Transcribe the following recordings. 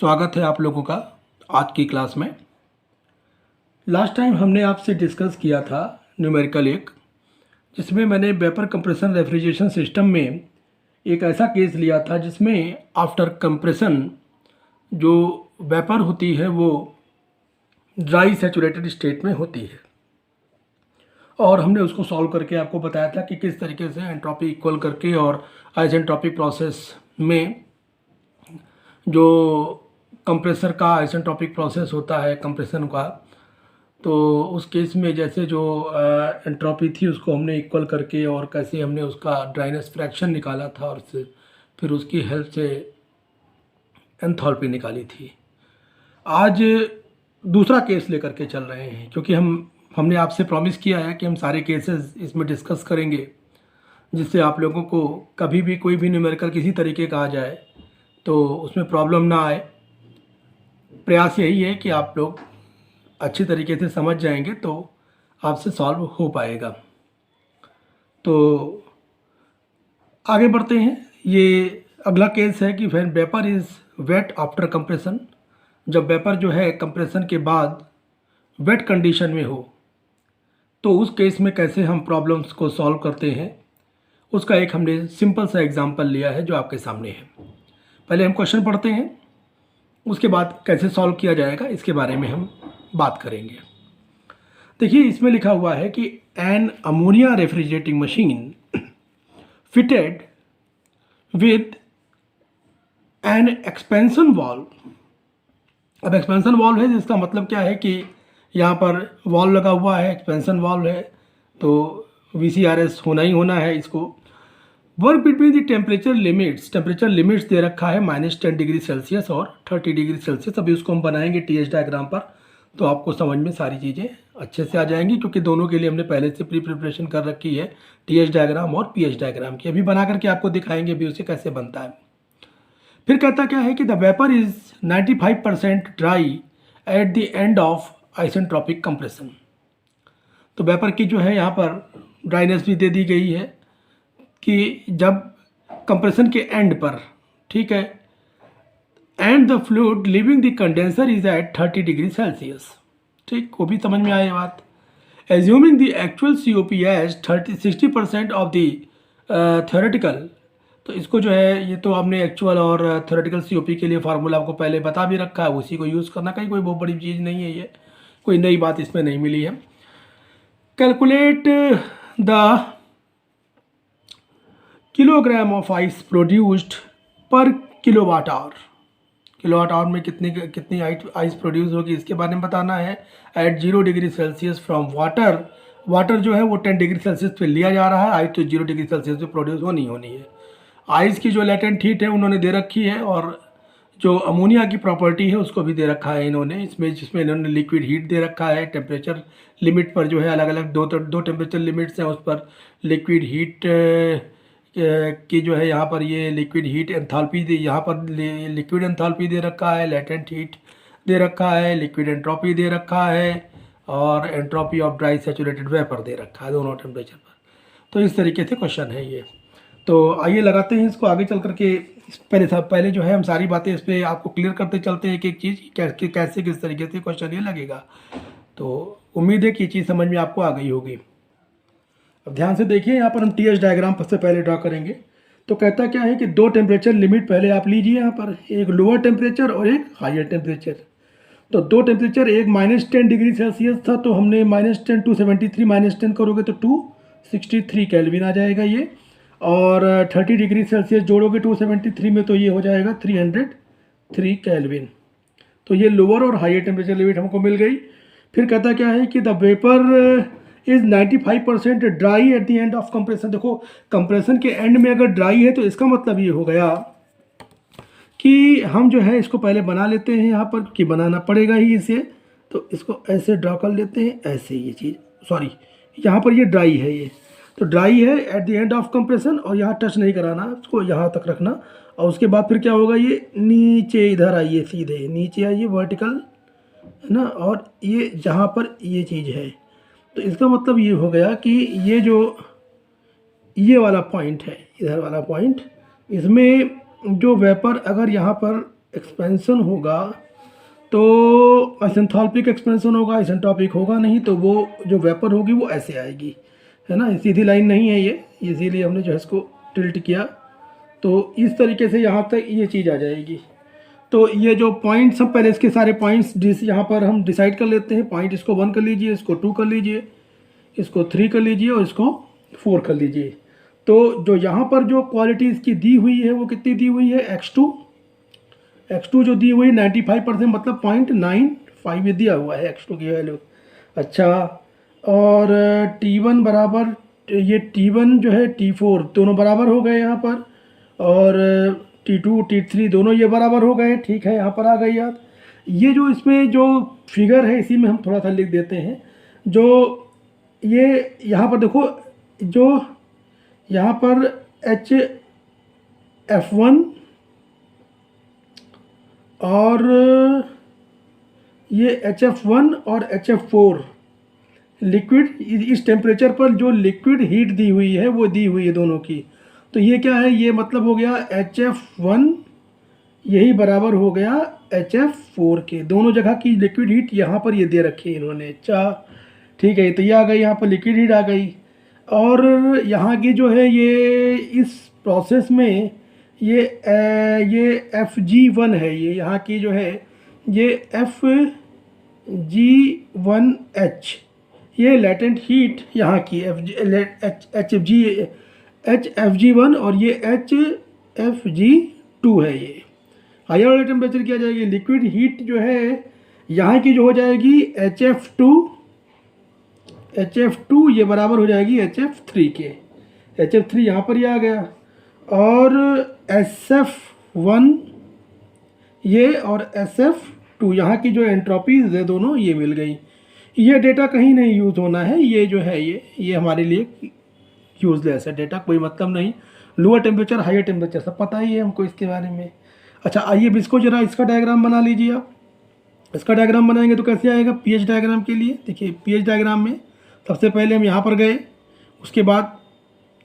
स्वागत है आप लोगों का आज की क्लास में। लास्ट टाइम हमने आपसे डिस्कस किया था न्यूमेरिकल एक, जिसमें मैंने वेपर कंप्रेशन रेफ्रिजरेशन सिस्टम में एक ऐसा केस लिया था जिसमें आफ्टर कंप्रेशन जो वेपर होती है वो ड्राई सैचुरेटेड स्टेट में होती है, और हमने उसको सॉल्व करके आपको बताया था कि किस तरीके से एंट्रोपी इक्वल करके और आइसेंट्रोपिक प्रोसेस में जो कंप्रेसर का आइसेंट्रोपिक प्रोसेस होता है कंप्रेशन का, तो उस केस में जैसे जो एंट्रोपी थी उसको हमने इक्वल करके और कैसे हमने उसका ड्राइनेस फ्रैक्शन निकाला था और फिर उसकी हेल्प से एंथैल्पी निकाली थी। आज दूसरा केस लेकर के चल रहे हैं, क्योंकि हमने आपसे प्रॉमिस किया है कि हम सारे केसेस इसमें डिस्कस करेंगे, जिससे आप लोगों को कभी भी कोई भी न्यूमेरिकल किसी तरीके का आ जाए तो उसमें प्रॉब्लम ना आए। प्रयास यही है कि आप लोग अच्छी तरीके से समझ जाएंगे तो आपसे सॉल्व हो पाएगा। तो आगे बढ़ते हैं। ये अगला केस है कि when vapour is wet after compression, जब वेपर जो है कंप्रेशन के बाद वेट कंडीशन में हो तो उस केस में कैसे हम प्रॉब्लम्स को सॉल्व करते हैं, उसका एक हमने सिंपल सा एग्जांपल लिया है जो आपके सामने है। पहले हम क्वेश्चन पढ़ते हैं, उसके बाद कैसे सॉल्व किया जाएगा इसके बारे में हम बात करेंगे। देखिए, इसमें लिखा हुआ है कि an ammonia refrigerating machine fitted with an expansion valve. अब एक्सपेंशन वाल्व है, जिसका मतलब क्या है कि यहाँ पर वाल्व लगा हुआ है, एक्सपेंशन वाल्व है, तो VCRS होना ही होना है इसको। Work between the temperature limits दे रखा है -10 डिग्री सेल्सियस और 30 डिग्री सेल्सियस। अभी उसको हम बनाएंगे TH डायग्राम पर, तो आपको समझ में सारी चीज़ें अच्छे से आ जाएंगी, क्योंकि दोनों के लिए हमने पहले से प्रिपरेशन कर रखी है, TH डायग्राम और PH डायग्राम की। अभी बना करके आपको दिखाएंगे भी उसे कैसे बनता है। फिर कहता क्या है कि the vapour is 95% dry eight the end of isentropic compression. तो वेपर की जो है यहाँ पर ड्राइनेस भी दे दी गई है कि जब कंप्रेशन के एंड पर, ठीक है, and the fluid leaving the condenser is at 30 degree Celsius. ठीक, वो भी समझ में आए बात। Assuming the actual COP as 60% of the theoretical. तो इसको जो है, ये तो आपने एक्चुअल और थ्योरेटिकल COP के लिए फार्मूला आपको पहले बता भी रखा है, उसी को यूज़ करना, कहीं कोई बहुत बड़ी चीज़ नहीं है, ये कोई नई बात इसमें नहीं मिली है। Calculate the kilogram of ice produced पर किलोवाट आवर में कितनी आइस प्रोड्यूस होगी इसके बारे में बताना है। At 0 degree Celsius from water जो है वो 10 डिग्री सेल्सियस पे लिया जा रहा है, आइस तो 0 डिग्री सेल्सियस पे प्रोड्यूस होनी है। आइस की जो लेटेंट हीट है उन्होंने दे रखी है, और जो अमोनिया की प्रॉपर्टी है उसको भी दे रखा है इन्होंने, जिसमें इन्होंने लिक्विड हीट दे रखा है। टेम्परेचर लिमिट पर जो है अलग अलग दो टेम्परेचर लिमिट्स हैं, उस पर लिक्विड हीट की जो है यहाँ पर ये लिक्विड हीट एंथैल्पी दे, यहाँ पर लिक्विड एंथैल्पी दे रखा है, लेटेंट हीट दे रखा है, लिक्विड एंट्रोपी दे रखा है, और entropy of dry saturated vapour दे रखा है दोनों टेम्परेचर पर। तो इस तरीके से क्वेश्चन है ये। तो आइए लगाते हैं इसको आगे चल करके। पहले जो है हम सारी बातें इस पर आपको क्लियर करते चलते हैं, एक चीज़ कैसे किस तरीके से क्वेश्चन ये लगेगा। तो उम्मीद है कि ये चीज़ समझ में आपको आ गई होगी। अब ध्यान से देखिए, यहाँ पर हम TH डायग्राम सबसे पहले ड्रा करेंगे। तो कहता क्या है कि दो टेम्परेचर लिमिट पहले आप लीजिए, यहाँ पर एक लोअर टेम्परेचर और एक हायर टेम्परेचर। तो दो टेम्परेचर, एक -10 डिग्री सेल्सियस था, तो हमने -10 273 -10 करोगे तो 263 केल्विन आ जाएगा ये, और 30 डिग्री सेल्सियस जोड़ोगे 273 में तो ये हो जाएगा 303 केल्विन। तो ये लोअर और हायर टेम्परेचर लिमिट हमको मिल गई। फिर कहता क्या है कि the vapour is 95% dry eight the end of compression. देखो, कंप्रेशन के एंड में अगर ड्राई है तो इसका मतलब ये हो गया कि हम जो है इसको पहले बना लेते हैं यहाँ पर, कि बनाना पड़ेगा ही इसे। तो इसको ऐसे ड्रा कर लेते हैं, ऐसे ये चीज़, सॉरी यहाँ पर ये ड्राई है, ये तो ड्राई है eight the end of compression, और यहाँ टच नहीं कराना, इसको यहाँ तक रखना। और उसके बाद फिर क्या होगा, ये नीचे इधर आइए, सीधे नीचे आइए, वर्टिकल है ना, और ये जहाँ पर ये चीज़ है, तो इसका मतलब ये हो गया कि ये वाला पॉइंट है, इधर वाला पॉइंट, इसमें जो वेपर अगर यहाँ पर एक्सपेंशन होगा तो आइसेंथाल्पिक एक्सपेंशन होगा, आइसेंट्रोपिक होगा नहीं, तो वो जो वेपर होगी वो ऐसे आएगी, है ना। सीधी लाइन नहीं है ये, इसीलिए हमने जो है इसको टिल्ट किया। तो इस तरीके से यहाँ तक ये चीज़ आ जाएगी। तो ये जो पॉइंट्स, हम पहले इसके सारे पॉइंट्स यहाँ पर हम डिसाइड कर लेते हैं। पॉइंट इसको 1 कर लीजिए, इसको 2 कर लीजिए, इसको 3 कर लीजिए और इसको 4 कर लीजिए। तो जो यहाँ पर जो क्वालिटी इसकी दी हुई है वो कितनी दी हुई है, x2 जो दी हुई 95%, मतलब 0.95 ये दिया हुआ है x2 की वैल्यू। अच्छा, और T1 बराबर, ये T1 जो है T4 दोनों बराबर हो गए यहाँ पर, और T2 T3 दोनों ये बराबर हो गए। ठीक है, यहाँ पर आ गई याद। ये जो इसमें जो फिगर है इसी में हम थोड़ा सा लिख देते हैं। जो ये यहाँ पर देखो, जो यहाँ पर HF1 और ये HF1 और HF4 लिक्विड, इस टेम्परेचर पर जो लिक्विड हीट दी हुई है वो दी हुई है दोनों की। तो ये क्या है, ये मतलब हो गया HF1 यही बराबर हो गया HF4 के। दोनों जगह की लिक्विड हीट यहाँ पर ये दे रखी है इन्होंने। अच्छा ठीक है, तो ये आ गई, यहाँ पर लिक्विड हीट आ गई। और यहाँ की जो है ये इस प्रोसेस में ये FG1 है, ये यहाँ की जो है ये FG1H, ये लेटेंट हीट यहाँ की HFG1 और ये HFG2 है। ये हायर वाले टेम्परेचर क्या जाएगी, लिक्विड हीट जो है यहाँ की जो हो जाएगी HF2 ये बराबर हो जाएगी HF3 के। HF3 यहाँ पर ही आ गया, और SF1 ये और SF2 यहाँ की जो एंट्रोपीज है दोनों ये मिल गई। ये डेटा कहीं नहीं यूज़ होना है, ये जो है ये हमारे लिए यूज़लेस है डेटा, कोई मतलब नहीं। लोअर टेम्परेचर हायर टेम्परेचर सब पता ही है हमको इसके बारे में। अच्छा आइए अब इसको जरा इसका डायग्राम बना लीजिए आप। इसका डायग्राम बनाएंगे तो कैसे आएगा, पीएच डायग्राम के लिए देखिए, पीएच डायग्राम में सबसे पहले हम यहाँ पर गए, उसके बाद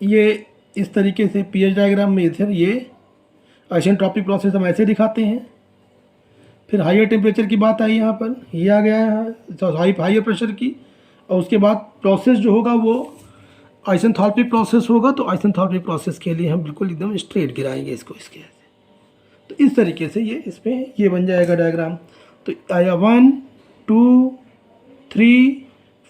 ये इस तरीके से पीएच डायग्राम में इधर ये आइसेंट्रोपिक प्रोसेस हम ऐसे दिखाते हैं। फिर हायर टेम्परेचर की बात आई यहाँ पर, ये आ गया है हायर प्रेशर की, और उसके बाद प्रोसेस जो होगा वो आइसेंथाल्पिक प्रोसेस होगा। तो आइसेंथाल्पिक प्रोसेस के लिए हम बिल्कुल एकदम स्ट्रेट गिराएंगे इसको इसके। तो इस तरीके से ये इसमें ये बन जाएगा डायग्राम। तो आया 1 2 3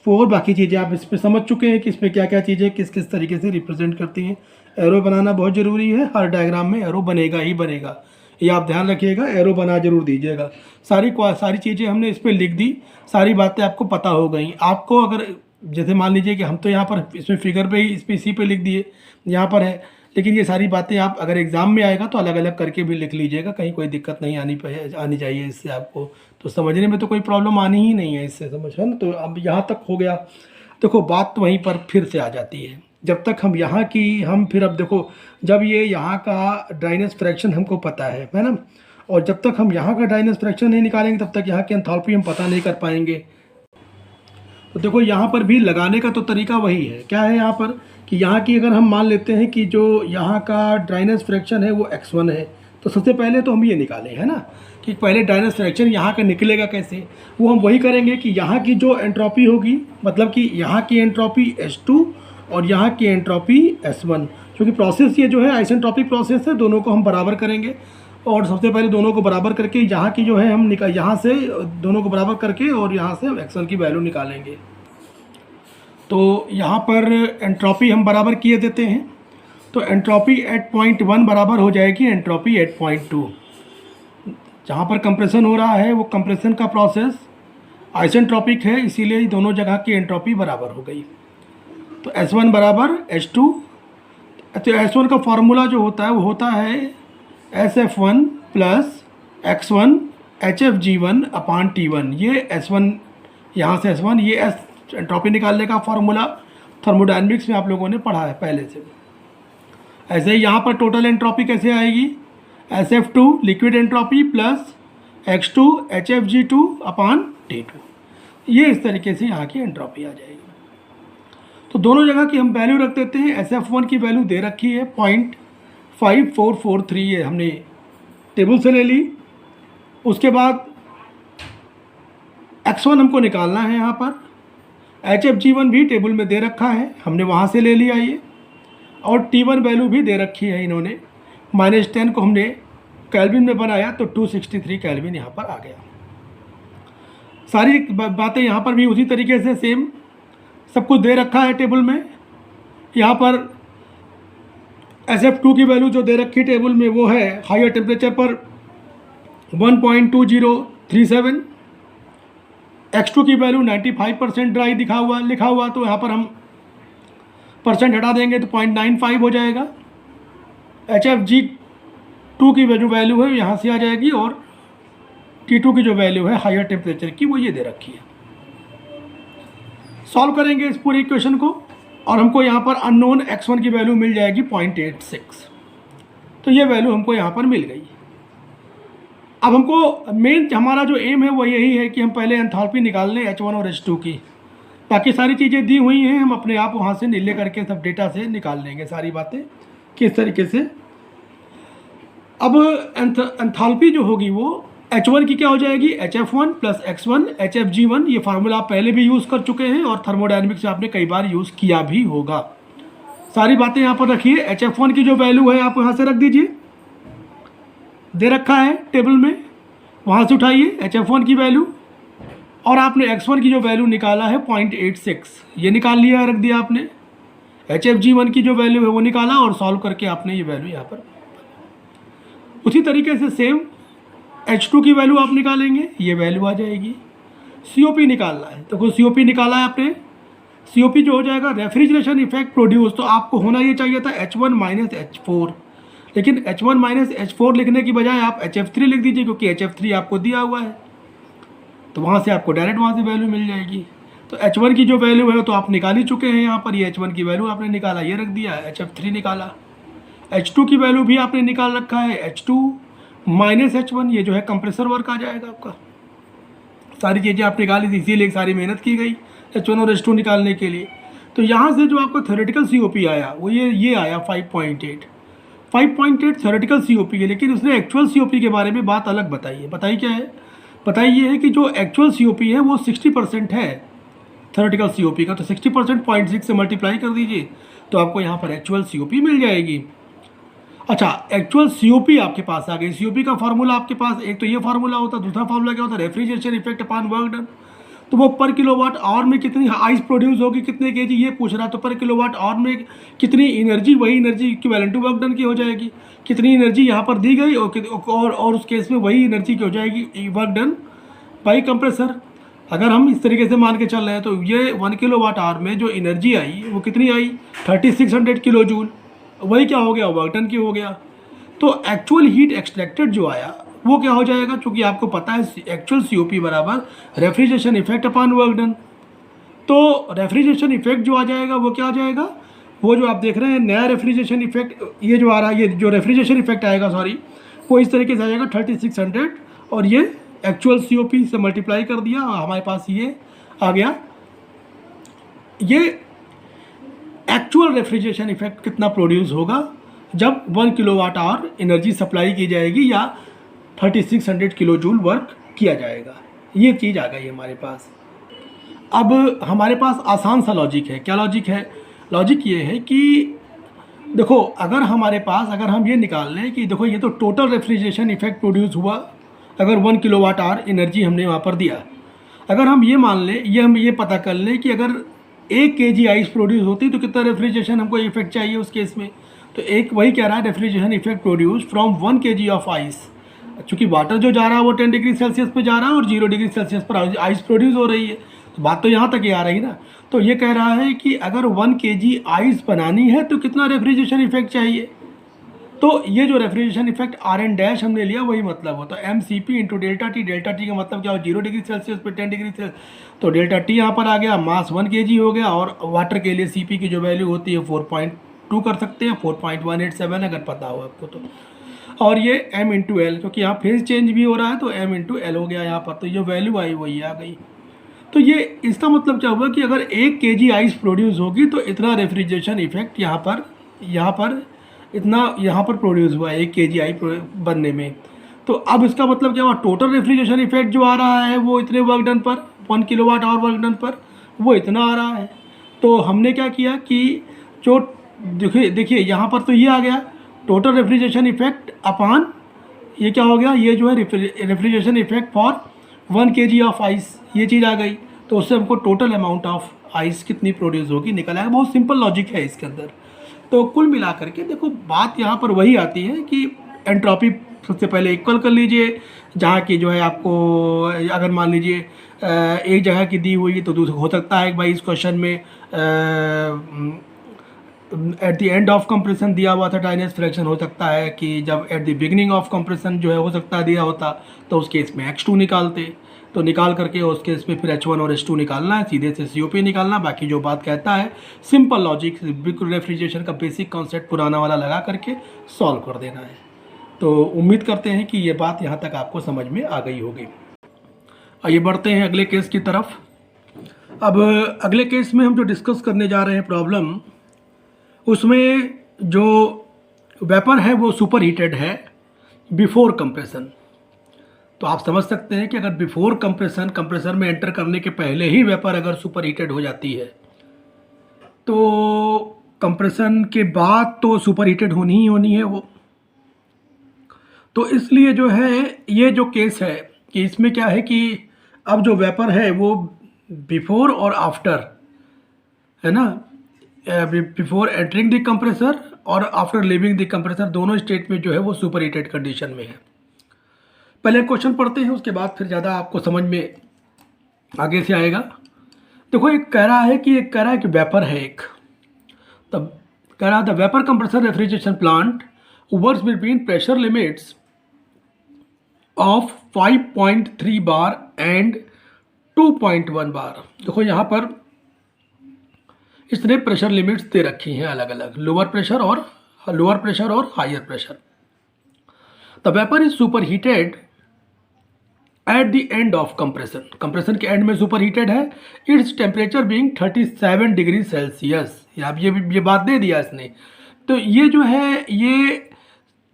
4, बाकी चीज़ें आप इस पर समझ चुके हैं कि इसमें क्या क्या चीज़ें किस किस तरीके से रिप्रेजेंट करती हैं। एरो बनाना बहुत ज़रूरी है, हर डायग्राम में एरो बनेगा ही बनेगा, ये आप ध्यान रखिएगा, एरो बना जरूर दीजिएगा। सारी चीज़ें हमने इस पर लिख दी, सारी बातें आपको पता हो गई। आपको अगर जैसे मान लीजिए कि हम तो यहाँ पर इसमें फिगर पे ही इसी पे लिख दिए, यहाँ पर है, लेकिन ये सारी बातें आप अगर एग्ज़ाम में आएगा तो अलग अलग करके भी लिख लीजिएगा, कहीं कोई दिक्कत नहीं आनी चाहिए इससे आपको। तो समझने में तो कोई प्रॉब्लम आनी ही नहीं है इससे, समझ है ना। तो अब यहाँ तक हो गया। देखो बात तो वहीं पर फिर से आ जाती है, जब तक हम यहाँ की हम फिर अब देखो, जब ये यहाँ का ड्राइनेस फ्रैक्शन हमको पता है ना, और जब तक हम यहाँ का ड्राइनेस फ्रैक्शन नहीं निकालेंगे तब तक यहाँ की एंथैल्पी हम पता नहीं कर पाएंगे। तो देखो यहाँ पर भी लगाने का तो तरीका वही है। क्या है यहाँ पर कि यहाँ की अगर हम मान लेते हैं कि जो यहाँ का ड्राइनेस फ्रैक्शन है वो x1 है, तो सबसे पहले तो हम ये निकालें, है ना, कि पहले ड्राइनेस फ्रैक्शन यहाँ का निकलेगा कैसे। वो हम वही करेंगे कि यहाँ की जो एंट्रोपी होगी, मतलब कि यहाँ की एंट्रोपी H2 और यहाँ की एंट्रोपी S1, क्योंकि प्रोसेस ये जो है आइसेंट्रोपिक प्रोसेस है, दोनों को हम बराबर करेंगे। और सबसे पहले दोनों को बराबर करके यहाँ की जो है हम यहाँ से दोनों को बराबर करके और यहाँ से x1 की वैल्यू निकालेंगे। तो यहाँ पर एंट्रोपी हम बराबर किए देते हैं, तो एंट्रोपी एट पॉइंट 1 बराबर हो जाएगी एंट्रोपी एट पॉइंट 2। जहाँ पर कंप्रेशन हो रहा है वो कंप्रेशन का प्रोसेस आइसेंट्रोपिक है, इसीलिए दोनों जगह की एंट्रोपी बराबर हो गई। तो S1 बराबर H2। तो S1 का फार्मूला जो होता है वो होता है SF1 प्लस X1 HFG1 अपान T1। ये S1 यहाँ से S1, ये एंट्रोपी निकालने का फार्मूला थर्मोडायनेमिक्स में आप लोगों ने पढ़ा है पहले से। ऐसे ही यहाँ पर टोटल एंट्रोपी कैसे आएगी, SF2 liquid entropy plus X2 HFG2 अपान T2। ये इस तरीके से यहाँ की एंट्रोपी आ जाएगी। तो दोनों जगह की हम वैल्यू रख देते हैं। SF1 की वैल्यू दे रखी है 0.5443, ये हमने टेबल से ले ली। उसके बाद x1 हमको निकालना है। यहाँ पर HFG1 भी टेबल में दे रखा है, हमने वहाँ से ले लिया ये, और T1 वैल्यू भी दे रखी है इन्होंने। -10 को हमने केल्विन में बनाया तो 263 केल्विन यहाँ पर आ गया। सारी बातें यहाँ पर भी उसी तरीके से सेम सब कुछ दे रखा है टेबल में। यहाँ पर SF2 की वैल्यू जो दे रखी टेबल में वो है हायर टेम्परेचर पर 1.2037, X2 की वैल्यू 95% ड्राई लिखा हुआ, तो यहाँ पर हम परसेंट हटा देंगे तो 0.95 हो जाएगा। HFG2 की जो वैल्यू है यहाँ से आ जाएगी, और T2 की जो वैल्यू है हायर टेम्परेचर की वो ये दे रखी है। सॉल्व करेंगे इस पूरे इक्वेशन को, और हमको यहाँ पर अननोन x1 की वैल्यू मिल जाएगी 0.86, तो ये वैल्यू हमको यहाँ पर मिल गई। अब हमको मेन हमारा जो एम है वो यही है कि हम पहले एंथैल्पी निकाल लें H1 और H2 की। बाकी सारी चीज़ें दी हुई हैं, हम अपने आप वहाँ से ले करके सब डेटा से निकाल लेंगे सारी बातें किस तरीके से। अब एंथैल्पी जो होगी वो H1 की क्या हो जाएगी, HF1 + X1 HFG1। ये फार्मूला आप पहले भी यूज़ कर चुके हैं और थर्मोडायनेमिक्स में आपने कई बार यूज़ किया भी होगा। सारी बातें यहाँ पर रखिए। HF1 की जो वैल्यू है आप यहाँ से रख दीजिए, दे रखा है टेबल में, वहाँ से उठाइए HF1 की वैल्यू, और आपने X1 की जो वैल्यू निकाला है 0.86, ये निकाल लिया, रख दिया आपने। HFG1 की जो वैल्यू है वो निकाला, और सॉल्व करके आपने ये वैल्यू यहाँ पर। उसी तरीके से सेम H2 की वैल्यू आप निकालेंगे, ये वैल्यू आ जाएगी। COP निकालना है, तो COP निकाला है आपने। COP जो हो जाएगा रेफ्रिजरेशन इफेक्ट प्रोड्यूस, तो आपको होना ये चाहिए था H1 - H4, लेकिन H1 - H4 लिखने की बजाय आप HF3 लिख दीजिए, क्योंकि HF3 आपको दिया हुआ है, तो वहाँ से आपको डायरेक्ट वहाँ से वैल्यू मिल जाएगी। तो H1 की जो वैल्यू है तो आप निकाल ही चुके हैं यहाँ पर, ये H1 की वैल्यू आपने निकाला, ये रख दिया, HF3 निकाला। H2 की वैल्यू भी आपने निकाल रखा है, H2 - H1, ये जो है कंप्रेसर वर्क आ जाएगा आपका। सारी चीज़ें आप निकाली थी, इसीलिए सारी मेहनत की गई H1 और H2 निकालने के लिए। तो यहाँ से जो आपको थ्योरेटिकल COP आया वो ये आया 5.8 थ्योरेटिकल COP है, लेकिन उसने एक्चुअल COP के बारे में बात अलग बताई है। बताई क्या है? बताई ये है कि जो एक्चुअल COP है वो 60% है थ्योरेटिकल COP का, तो 60% 0.6 से मल्टीप्लाई कर दीजिए तो आपको यहाँ पर एक्चुअल COP मिल जाएगी। अच्छा, एक्चुअल COP आपके पास आ गई। COP का फार्मूला आपके पास, एक तो ये फार्मूला होता है, दूसरा फार्मूला क्या होता है, refrigeration effect upon work done. तो वो पर किलोवाट आवर में कितनी आइस प्रोड्यूस होगी, कितने केजी, ये पूछ रहा। तो पर किलोवाट आवर में कितनी एनर्जी, वही energy equivalent to work done की हो जाएगी। कितनी एनर्जी यहाँ पर दी गई, और उस केस में वही एनर्जी की हो जाएगी वर्क डन बाई कंप्रेसर। अगर हम इस तरीके से मान के चल रहे हैं तो ये 1 किलोवाट आवर में जो एनर्जी आई वो कितनी आई, 3600 किलो जूल, वही क्या हो गया, वर्क डन की हो गया। तो एक्चुअल हीट एक्सट्रैक्टेड जो आया वो क्या हो जाएगा, क्योंकि आपको पता है एक्चुअल COP बराबर refrigeration effect upon work done. तो रेफ्रिजरेशन इफेक्ट जो आ जाएगा वो क्या आ जाएगा, वो जो आप देख रहे हैं नया रेफ्रिजरेशन इफेक्ट, ये जो आ रहा है, ये जो रेफ्रिजरेशन इफेक्ट आएगा, सॉरी, वो इस तरीके से आ जाएगा 3600, और ये एक्चुअल COP से मल्टीप्लाई कर दिया, हमारे पास ये आ गया। ये एक्चुअल रेफ्रिजरेशन इफेक्ट कितना प्रोड्यूस होगा जब 1 किलोवाट आवर एनर्जी सप्लाई की जाएगी या 3600 किलो जूल वर्क किया जाएगा। ये चीज़ आ गई हमारे पास। अब हमारे पास आसान सा लॉजिक है। क्या लॉजिक है? लॉजिक ये है कि देखो, अगर हमारे पास, अगर हम ये निकाल लें कि देखो ये तो टोटल रेफ्रिजरेशन इफेक्ट प्रोड्यूस हुआ, अगर 1 किलोवाट आवर एनर्जी हमने वहाँ पर दिया, अगर हम ये मान लें, हम ये पता कर लें कि अगर 1 kg आइस प्रोड्यूस होती तो कितना रेफ्रिजरेशन हमको इफेक्ट चाहिए उस केस में। तो एक वही कह रहा है refrigeration effect produce from 1 kg of ice. चूँकि वाटर जो जा रहा है वो 10 डिग्री सेल्सियस पे जा रहा है और 0 डिग्री सेल्सियस पर आइस प्रोड्यूस हो रही है, तो बात तो यहाँ तक ही आ रही ना। तो ये कह रहा है कि अगर 1 kg आइस बनानी है तो कितना रेफ्रिजरेशन इफेक्ट चाहिए। तो ये जो रेफ्रिजरेशन इफेक्ट Rn' हमने लिया वही मतलब होता है mCp into delta T. Delta T का मतलब क्या हो, 0 डिग्री सेल्सियस पे 10 डिग्री सेल्सियस, तो डेल्टा टी यहाँ पर आ गया, मास 1 kg हो गया, और वाटर के लिए Cp की जो वैल्यू होती है 4.2 कर सकते हैं, 4.187 अगर पता हो आपको तो। और ये m इंटू एल, क्योंकि यहाँ फेज चेंज भी हो रहा है तो m इंटू एल हो गया यहाँ पर, तो ये वैल्यू आई वही आ गई। तो ये इसका मतलब क्या हुआ कि अगर 1 kg आइस प्रोड्यूस होगी तो इतना रेफ्रिजरेशन इफेक्ट यहाँ पर इतना यहाँ पर प्रोड्यूस हुआ है 1 kg आई बनने में। तो अब इसका मतलब क्या हुआ, टोटल रेफ्रिजरेशन इफेक्ट जो आ रहा है वो इतने वर्क डन पर, 1 किलोवाट आवर वर्क डन पर वो इतना आ रहा है। तो हमने क्या किया कि जो देखिए यहाँ पर तो ये आ गया टोटल रेफ्रिजरेशन इफेक्ट अपान ये क्या हो गया, ये जो है refrigeration effect for 1 kg of ice, ये चीज़ आ गई। तो उससे हमको टोटल अमाउंट ऑफ आइस कितनी प्रोड्यूस होगी निकल आएगा। बहुत सिंपल लॉजिक है इसके अंदर। तो कुल मिला करके देखो बात यहाँ पर वही आती है कि एंट्रोपी सबसे पहले इक्वल कर लीजिए, जहाँ की जो है आपको अगर मान लीजिए एक जगह की दी हुई तो दूसरा हो सकता है कि भाई इस क्वेश्चन में eight the end of compression दिया हुआ था डाइनेस फ्रैक्शन, हो सकता है कि जब at the beginning of compression जो है हो सकता है दिया होता, तो उस केस में x2 निकालते। तो निकाल करके उस केस में फिर h1 और h2 निकालना है, सीधे से COP निकालना। बाकी जो बात कहता है सिंपल लॉजिक, बिल्कुल रेफ्रिजरेशन का बेसिक कॉन्सेप्ट पुराना वाला लगा करके सॉल्व कर देना है। तो उम्मीद करते हैं कि ये बात यहाँ तक आपको समझ में आ गई होगी। आइए बढ़ते हैं अगले केस की तरफ। अब अगले केस में हम जो डिस्कस करने जा रहे हैं प्रॉब्लम, उसमें जो वेपर है वो सुपर हीटेड है बिफोर कंप्रेशन। तो आप समझ सकते हैं कि अगर बिफोर कंप्रेशन, कंप्रेसर में एंटर करने के पहले ही वेपर अगर सुपर हीटेड हो जाती है तो कंप्रेशन के बाद तो सुपर हीटेड होनी ही होनी है वो। तो इसलिए जो है ये जो केस है कि इसमें क्या है कि अब जो वेपर है वो बिफोर और आफ्टर है ना, बिफोर एंटरिंग द कंप्रेसर और आफ्टर लीविंग द कंप्रेसर दोनों स्टेट में जो है वो सुपर हीटेड कंडीशन में है। पहले क्वेश्चन पढ़ते हैं, उसके बाद फिर ज़्यादा आपको समझ में आगे से आएगा। देखो एक कह रहा है कि वेपर है एक, तब कह रहा था vapour compressor refrigeration plant works between pressure limits of 5.3 bar and 2.1 बार। देखो यहाँ पर इसने प्रेशर लिमिट्स दे रखी हैं अलग अलग, लोअर प्रेशर और higher pressure. The vapour is super heated at the end of compression, compression के एंड में सुपर हीटेड है। Its temperature being 37 degree Celsius. अब ये बात दे दिया इसने। तो ये जो है ये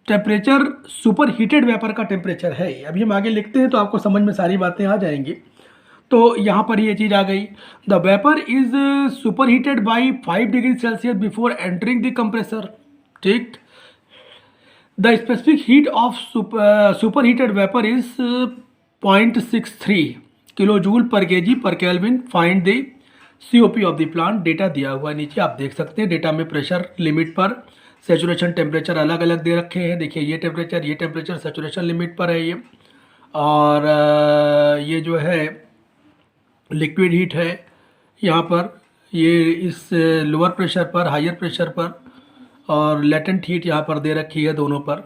टेम्परेचर सुपर हीटेड वेपर का टेम्परेचर है। अभी हम आगे लिखते हैं तो आपको समझ में सारी बातें आ जाएंगी। तो यहाँ पर ये चीज़ आ गई, the vapour is super heated by 5 degree Celsius before entering the compressor. ठीक, the specific heat of super heated vapour is 0.63 kilo joule per kg per kelvin. Find the COP of the plant. Data दिया हुआ है नीचे, आप देख सकते हैं। Data में प्रेशर लिमिट पर सेचुरेशन टेम्परेचर अलग अलग दे रखे हैं। देखिए ये टेम्परेचर सेचुरेशन लिमिट पर है ये, और ये जो है लिक्विड हीट है यहाँ पर, ये इस लोअर प्रेशर पर, हायर प्रेशर पर, और लेटेंट हीट यहाँ पर दे रखी है दोनों पर।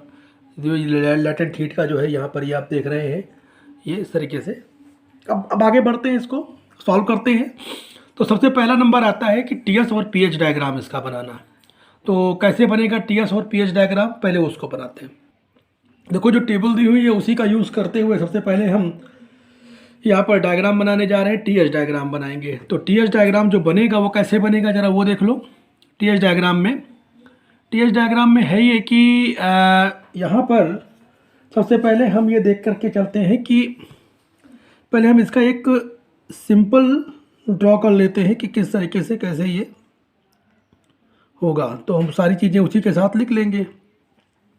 जो लेटेंट हीट का जो है यहाँ पर ये आप देख रहे हैं ये इस तरीके से। अब आगे बढ़ते हैं, इसको सॉल्व करते हैं। तो सबसे पहला नंबर आता है कि TS और pH डायग्राम इसका बनाना। तो कैसे बनेगा TS और pH डायग्राम, पहले उसको बनाते हैं। देखो जो टेबल दी हुई है उसी का यूज़ करते हुए सबसे पहले हम यहाँ पर डायग्राम बनाने जा रहे हैं। TS डायग्राम बनाएंगे। तो TS डायग्राम जो बनेगा वो कैसे बनेगा ज़रा वो देख लो। TS डायग्राम में है ये कि यहाँ पर सबसे पहले हम ये देख करके चलते हैं कि पहले हम इसका एक सिंपल ड्रॉ कर लेते हैं कि किस तरीके से कैसे ये होगा। तो हम सारी चीज़ें उसी के साथ लिख लेंगे।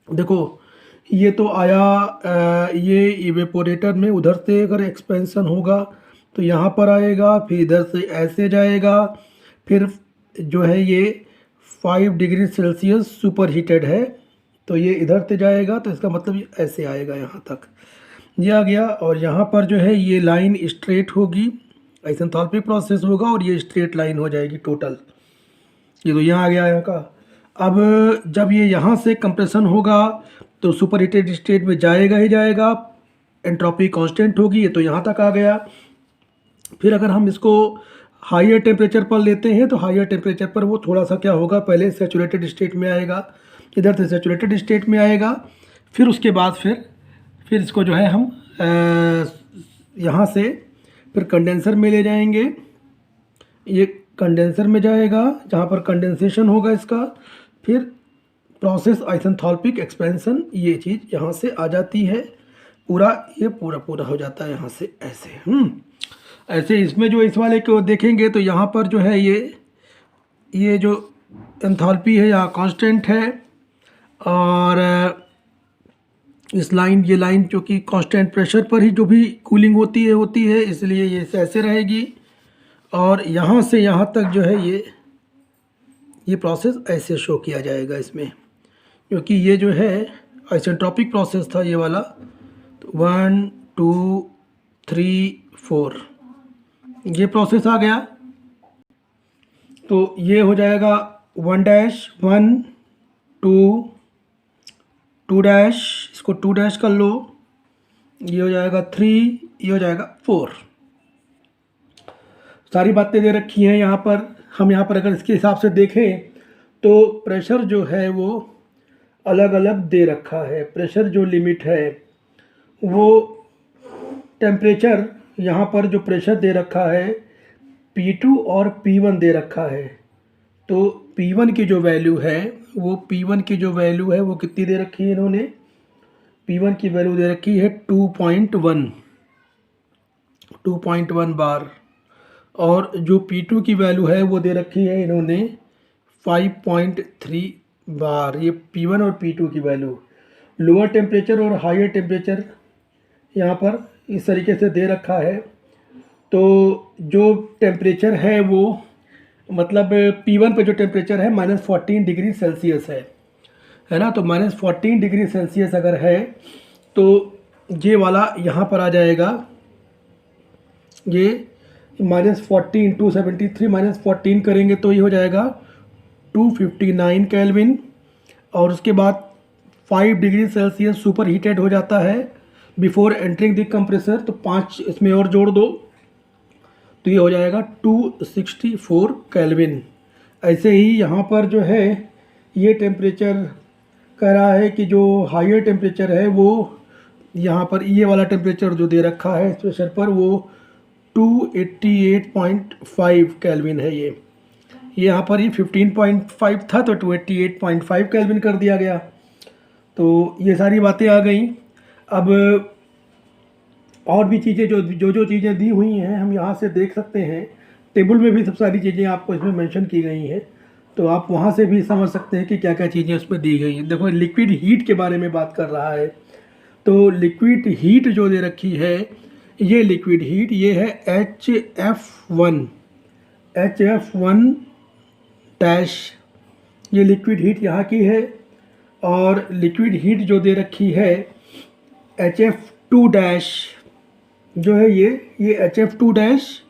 देखो ये तो आया, ये इवेपोरेटर में उधर से अगर एक्सपेंशन होगा तो यहाँ पर आएगा, फिर इधर से ऐसे जाएगा, फिर जो है ये 5 डिग्री सेल्सियस सुपर हीटेड है तो ये इधर से जाएगा, तो इसका मतलब ये ऐसे आएगा यहाँ तक, ये आ गया। और यहाँ पर जो है ये लाइन स्ट्रेट होगी, आइसेंथाल्पिक प्रोसेस होगा और ये स्ट्रेट लाइन हो जाएगी टोटल। ये तो यहाँ आ गया यहाँ का। अब जब ये यहाँ से कंप्रेशन होगा तो सुपर हीटेड स्टेट में जाएगा ही जाएगा, एंट्रोपी कांस्टेंट होगी, ये तो यहाँ तक आ गया। फिर अगर हम इसको हायर टेम्परेचर पर लेते हैं तो हायर टेम्परेचर पर वो थोड़ा सा क्या होगा, पहले सैचुरेटेड स्टेट में आएगा, इधर से सैचुरेटेड स्टेट में आएगा, फिर उसके बाद फिर इसको जो है हम यहाँ से फिर कंडेंसर में ले जाएंगे। ये कंडेंसर में जाएगा जहाँ पर कंडेंसेशन होगा इसका, फिर प्रोसेस आइसेंथाल्पिक एक्सपेंशन, ये चीज़ यहाँ से आ जाती है। पूरा ये पूरा पूरा हो जाता है यहाँ से ऐसे। ऐसे इसमें जो इस वाले को देखेंगे तो यहाँ पर जो है ये जो एंथैल्पी है यहाँ कांस्टेंट है, और इस लाइन ये लाइन जो कि कांस्टेंट प्रेशर पर ही जो भी कूलिंग होती है इसलिए ये ऐसे रहेगी। और यहाँ से यहाँ तक जो है ये प्रोसेस ऐसे शो किया जाएगा इसमें, क्योंकि ये जो है आइसेंट्रोपिक प्रोसेस था ये वाला। तो 1 2 3 4 ये प्रोसेस आ गया। तो ये हो जाएगा 1 डैश 1 2 2 डैश, इसको 2 डैश कर लो, ये हो जाएगा 3, ये हो जाएगा 4। सारी बातें दे रखी हैं यहाँ पर। हम यहाँ पर अगर इसके हिसाब से देखें तो प्रेशर जो है वो अलग अलग दे रखा है। प्रेशर जो लिमिट है वो टेम्परेचर यहाँ पर जो प्रेशर दे रखा है P2 और P1 दे रखा है। तो P1 की जो वैल्यू है वो कितनी दे रखी है इन्होंने? P1 की वैल्यू दे रखी है 2.1 बार, और जो P2 की वैल्यू है वो दे रखी है इन्होंने 5.3 बार। ये P1 और P2 की वैल्यू। लोअर टेम्परेचर और हायर टेम्परेचर यहाँ पर इस तरीके से दे रखा है। तो जो टेम्परेचर है वो मतलब P1 पे जो टेम्परेचर है -14 डिग्री सेल्सियस है ना। तो -14 डिग्री सेल्सियस अगर है तो ये वाला यहाँ पर आ जाएगा, ये -14 273 -14 करेंगे तो ये हो जाएगा 259 केल्विन। और उसके बाद 5 डिग्री सेल्सियस सुपर हीटेड हो जाता है बिफोर एंटरिंग द कंप्रेसर। तो 5 इसमें और जोड़ दो तो ये हो जाएगा 264 केल्विन। ऐसे ही यहाँ पर जो है ये टेम्परेचर कह रहा है कि जो हायर टेम्परेचर है वो यहाँ पर ये वाला टेम्परेचर जो दे रखा है इस प्रेशर पर वो 288.5 केल्विन है। ये यहाँ पर ये 15.5 था तो 288.5 केल्विन कर दिया गया। तो ये सारी बातें आ गई। अब और भी चीज़ें जो चीज़ें दी हुई हैं हम यहाँ से देख सकते हैं। टेबल में भी सब सारी चीज़ें आपको इसमें मेंशन की गई हैं, तो आप वहाँ से भी समझ सकते हैं कि क्या क्या चीज़ें उसमें दी गई हैं। देखो लिक्विड हीट के बारे में बात कर रहा है, तो लिक्विड हीट जो दे रखी है ये लिक्विड हीट ये है HF1 डैश, ये लिक्विड हीट यहाँ की है। और लिक्विड हीट जो दे रखी है HF2 डैश जो है ये HF2 डैश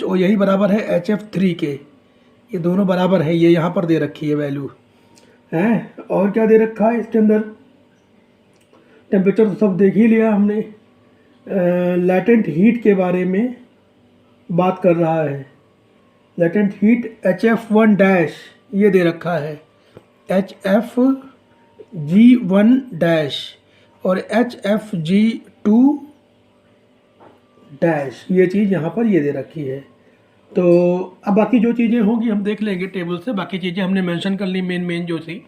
और यही बराबर है HF3 के। ये दोनों बराबर है, ये यहाँ पर दे रखी है वैल्यू है। और क्या दे रखा है इसके अंदर? टेम्परेचर तो सब देख ही लिया हमने। लैटेंट हीट के बारे में बात कर रहा है। लैटेंट हीट HF1 डैश ये दे रखा है, HFG1 डैश और HFG2 डैश, ये चीज़ यहाँ पर ये दे रखी है। तो अब बाकी जो चीज़ें होंगी हम देख लेंगे टेबल से। बाकी चीज़ें हमने मेंशन कर ली मेन जो थी।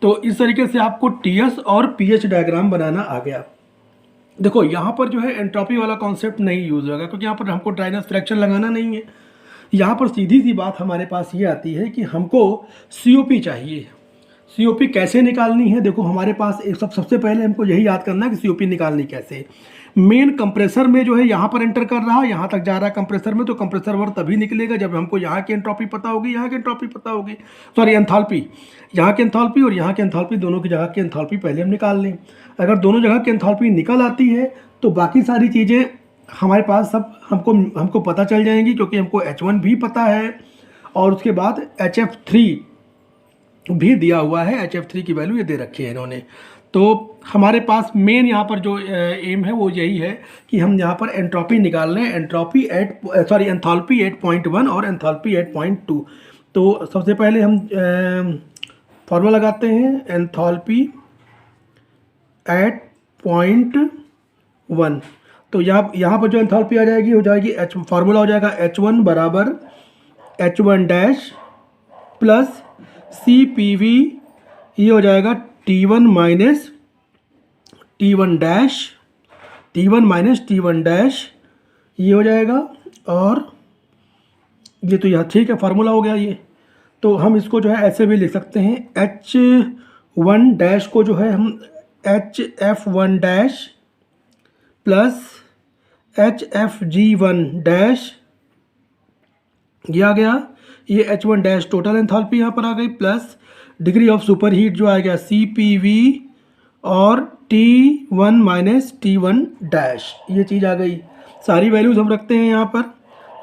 तो इस तरीके से आपको TS और pH डायग्राम बनाना आ गया। देखो यहाँ पर जो है एंट्रोपी वाला कॉन्सेप्ट नहीं यूज़ होगा, क्योंकि यहाँ पर हमको ड्राइनेस फ्रैक्शन लगाना नहीं है। यहाँ पर सीधी सी बात हमारे पास ये आती है कि हमको COP चाहिए। COP कैसे निकालनी है? देखो हमारे पास एक सबसे पहले हमको यही याद करना है कि COP निकालनी कैसे। मेन कंप्रेसर में जो है यहाँ पर एंटर कर रहा है, यहाँ तक जा रहा है कंप्रेसर में, तो कंप्रेसर वर्क तभी निकलेगा जब हमको यहाँ की एंट्रोपी पता होगी, यहाँ की एंट्रोपी पता होगी, सॉरी एंथैल्पी, यहाँ की एंथैल्पी और यहाँ की एंथैल्पी, दोनों की जगह की एंथैल्पी पहले हम निकाल लें। अगर दोनों जगह की एंथैल्पी निकल आती है तो बाकी सारी चीज़ें हमारे पास सब हमको पता चल जाएंगी, क्योंकि हमको H1 भी पता है और उसके बाद HF3 भी दिया हुआ है। HF3 की वैल्यू ये दे रखी है इन्होंने। तो हमारे पास मेन यहाँ पर जो एम है वो यही है कि हम यहाँ पर एंट्रोपी निकाल लें। एंट्रोपी एंथैल्पी 8.1 और एंथैल्पी 8.2। तो सबसे पहले हम फॉर्मूला लगाते हैं। एंथैल्पी 8.1, तो यहाँ पर जो एंथैल्पी आ जाएगी हो जाएगी फार्मूला हो जाएगा H1 बराबर H1 डैश प्लस CPV, ये हो जाएगा T1 minus T1 dash, T1 minus T1 dash, ये हो जाएगा। और ये तो यह ठीक है, फार्मूला हो गया ये। तो हम इसको जो है ऐसे भी लिख सकते हैं, H1 डैश को जो है हम HF1 dash plus HFG1 dash, ये आ गया। ये H1 डैश टोटल एंथैल्पी यहाँ पर आ गई, plus degree of super heat जो आ गया CPV और T1 माइनस T1 डैश, ये चीज़ आ गई। सारी वैल्यूज़ हम रखते हैं यहाँ पर,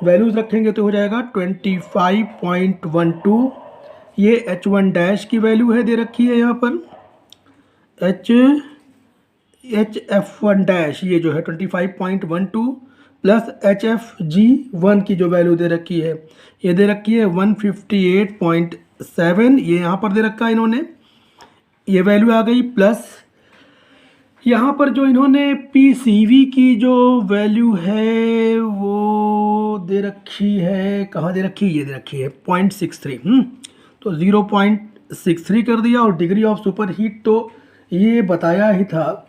वैल्यूज़ रखेंगे तो हो जाएगा 25.12। ये H1 डैश की वैल्यू है, दे रखी है यहाँ पर। HF1 डैश ये जो है 25.12 प्लस HFG1 की जो वैल्यू दे रखी है, ये दे रखी है 158.7, ये यहाँ पर दे रखा है इन्होंने, ये वैल्यू आ गई। प्लस यहाँ पर जो इन्होंने PCV की जो वैल्यू है वो दे रखी है, कहाँ दे रखी है, ये दे रखी है 0.63, तो 0.63 कर दिया। और डिग्री ऑफ सुपर हीट तो ये बताया ही था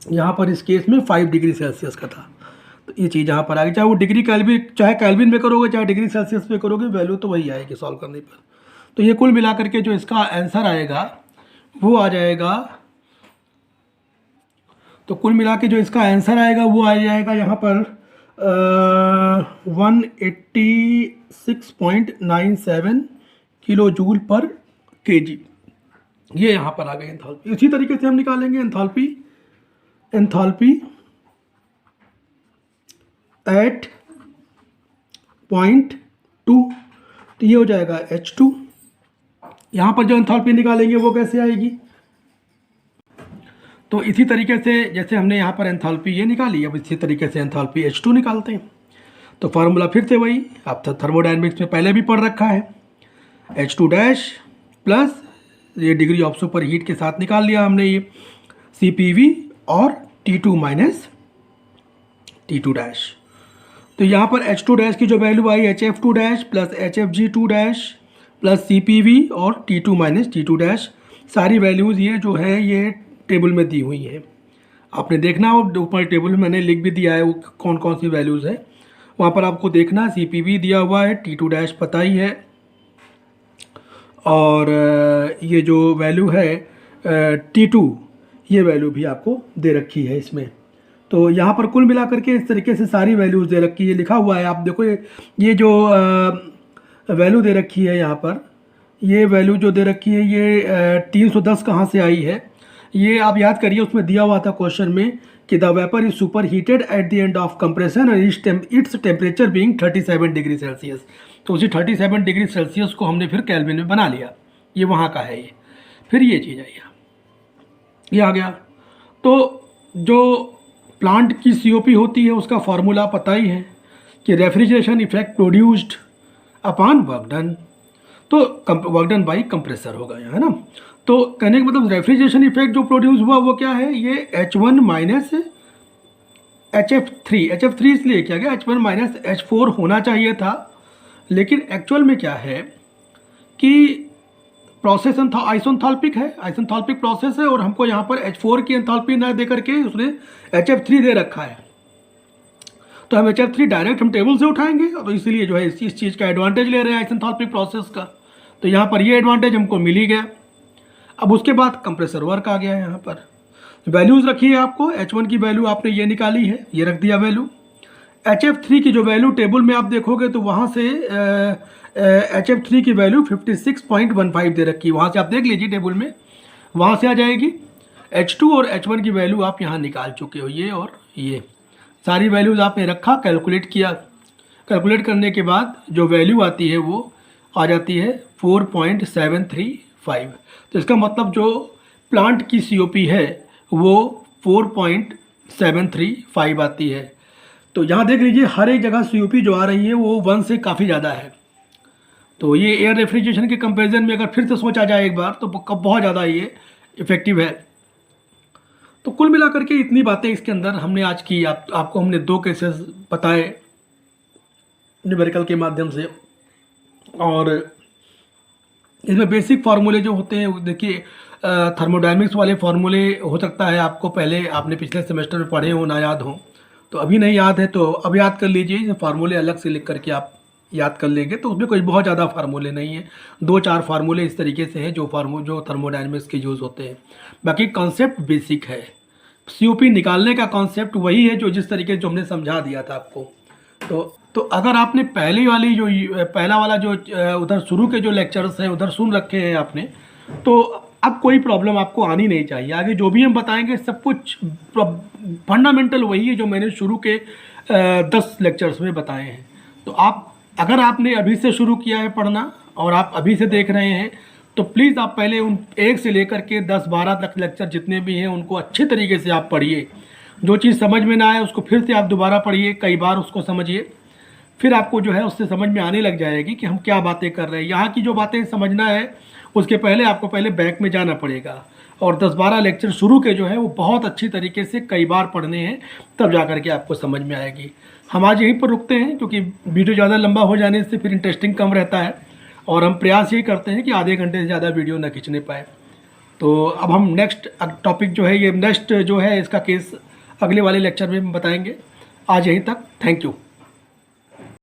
यहाँ पर, इस केस में 5 डिग्री सेल्सियस का था। तो ये चीज़ यहाँ पर आ गई, चाहे वो डिग्री केल्विन, चाहे केल्विन में करोगे चाहे डिग्री सेल्सियस में करोगे, वैल्यू तो वही आएगी सॉल्व करने पर। तो ये कुल मिला करके जो इसका आंसर आएगा वो आ जाएगा, तो कुल मिला के जो इसका आंसर आएगा वो आ जाएगा यहाँ पर 186.97 किलो जूल पर kg, ये यहाँ पर आ गई एंथैल्पी। इसी तरीके से हम निकालेंगे एंथैल्पी एट 0.2, तो ये हो जाएगा H2। यहाँ पर जो एंथैल्पी निकालेंगे वो कैसे आएगी, तो इसी तरीके से जैसे हमने यहाँ पर एंथैल्पी ये निकाली, अब इसी तरीके से एंथैल्पी H2 निकालते हैं। तो फार्मूला फिर से वही, आप थर्मोडायनेमिक्स में पहले भी पढ़ रखा है, H2 डैश प्लस ये डिग्री ऑफ सुपर हीट के साथ निकाल लिया हमने ये CPV और T2 माइनस T2 डैश। तो यहाँ पर H2 डैश की जो वैल्यू आई HF2 dash plus HFG2 dash plus CPV और T2 माइनस T2 डैश, सारी वैल्यूज़ ये जो है ये टेबल में दी हुई है, आपने देखना हो, ऊपर टेबल में मैंने लिख भी दिया है वो कौन कौन सी वैल्यूज़ है, वहाँ पर आपको देखना। CPV दिया हुआ है, T2 डैश पता ही है, और ये जो वैल्यू है T2, ये वैल्यू भी आपको दे रखी है इसमें। तो यहाँ पर कुल मिला करके इस तरीके से सारी वैल्यूज़ दे रखी है, लिखा हुआ है, आप देखो ये जो वैल्यू दे रखी है यहाँ पर, ये वैल्यू जो दे रखी है ये 310 कहाँ से आई है, ये आप याद करिए, उसमें दिया हुआ था क्वेश्चन में कि the vapour is super heated at the end of compression और its temperature being 37 degree Celsius. तो उसी 37 डिग्री सेल्सियस को हमने फिर केल्विन में बना लिया, ये वहाँ का है ये। फिर ये चीज़ आई, ये आ गया। तो जो प्लांट की COP होती है उसका फार्मूला पता ही है कि refrigeration effect produced upon work done, तो वर्क डन बाई कंप्रेसर होगा यहाँ, है ना। तो कहने का मतलब रेफ्रिजरेशन इफेक्ट जो प्रोड्यूस हुआ वो क्या है, ये H1 माइनस HF3 इसलिए क्या गया, H1 माइनस H4 होना चाहिए था, लेकिन एक्चुअल में क्या है कि प्रोसेस आइसोन्थाल्पिक है, आइसोन्थाल्पिक प्रोसेस है, और हमको यहाँ पर H4 की एंथैल्पी ना दे करके उसने HF3 दे रखा है, तो हम HF3 डायरेक्ट हम टेबल से उठाएंगे, तो इसीलिए जो है इस चीज़ का एडवांटेज ले रहे हैं आइसोन्थाल्पिक प्रोसेस का। तो यहाँ पर ये एडवांटेज हमको मिल ही गया। अब उसके बाद कंप्रेसर वर्क आ गया है, यहाँ पर वैल्यूज़ रखी है आपको, H1 की वैल्यू आपने ये निकाली है, ये रख दिया वैल्यू। HF3 की जो वैल्यू टेबल में आप देखोगे तो वहाँ से HF3 की वैल्यू 56.15 दे रखी है, वहाँ से आप देख लीजिए टेबल में, वहाँ से आ जाएगी। H2 और H1 की वैल्यू आप यहाँ निकाल चुके हो, ये और ये सारी वैल्यूज़ आपने रखा, कैलकुलेट किया, कैलकुलेट करने के बाद जो वैल्यू आती है वो आ जाती है 4.735। तो इसका मतलब जो प्लांट की COP है वो 4.735 आती है। तो यहाँ देख लीजिए हर एक जगह COP जो आ रही है वो 1 से काफ़ी ज़्यादा है। तो ये एयर रेफ्रिजरेशन के कंपैरिजन में अगर फिर से सोचा जाए एक बार तो बहुत ज़्यादा ये इफ़ेक्टिव है। तो कुल मिलाकर के इतनी बातें इसके अंदर हमने आज की, आपको हमने 2 केसेस बताए न्यूमेरिकल के माध्यम से, और इसमें बेसिक फार्मूले जो होते हैं, देखिए थर्मोडायनेमिक्स वाले फार्मूले हो सकता है आपको पहले आपने पिछले सेमेस्टर में पढ़े हो, ना याद हो, तो अभी नहीं याद है तो अब याद कर लीजिए। फार्मूले अलग से लिख करके आप याद कर लेंगे, तो उसमें कोई बहुत ज़्यादा फार्मूले नहीं है, 2-4 फार्मूले इस तरीके से हैं जो थर्मोडायनेमिक्स के यूज़ होते हैं। बाकी कॉन्सेप्ट बेसिक है, सीओपी निकालने का कॉन्सेप्ट वही है जो जिस तरीके से जो हमने समझा दिया था आपको। तो अगर आपने पहली वाली जो पहला वाला जो उधर शुरू के जो लेक्चर्स हैं उधर सुन रखे हैं आपने, तो अब कोई प्रॉब्लम आपको आनी नहीं चाहिए। आगे जो भी हम बताएंगे सब कुछ फंडामेंटल वही है जो मैंने शुरू के 10 लेक्चर्स में बताए हैं। तो आप अगर आपने अभी से शुरू किया है पढ़ना और आप अभी से देख रहे हैं, तो प्लीज़ आप पहले उन 1 से लेकर के 10-12 तक लेक्चर जितने भी हैं उनको अच्छे तरीके से आप पढ़िए। जो चीज़ समझ में ना आए उसको फिर से आप दोबारा पढ़िए, कई बार उसको समझिए, फिर आपको जो है उससे समझ में आने लग जाएगी कि हम क्या बातें कर रहे हैं। यहाँ की जो बातें समझना है उसके पहले आपको पहले बैक में जाना पड़ेगा, और 10-12 लेक्चर शुरू के जो है वो बहुत अच्छी तरीके से कई बार पढ़ने हैं, तब जा करके आपको समझ में आएगी। हम आज यहीं पर रुकते हैं क्योंकि वीडियो ज़्यादा लंबा हो जाने से फिर इंटरेस्टिंग कम रहता है, और हम प्रयास यही करते हैं कि आधे घंटे से ज़्यादा वीडियो ना खींचने पाए। तो अब हम नेक्स्ट टॉपिक जो है, ये नेक्स्ट जो है इसका केस अगले वाले लेक्चर में बताएंगे। आज यहीं तक, थैंक यू।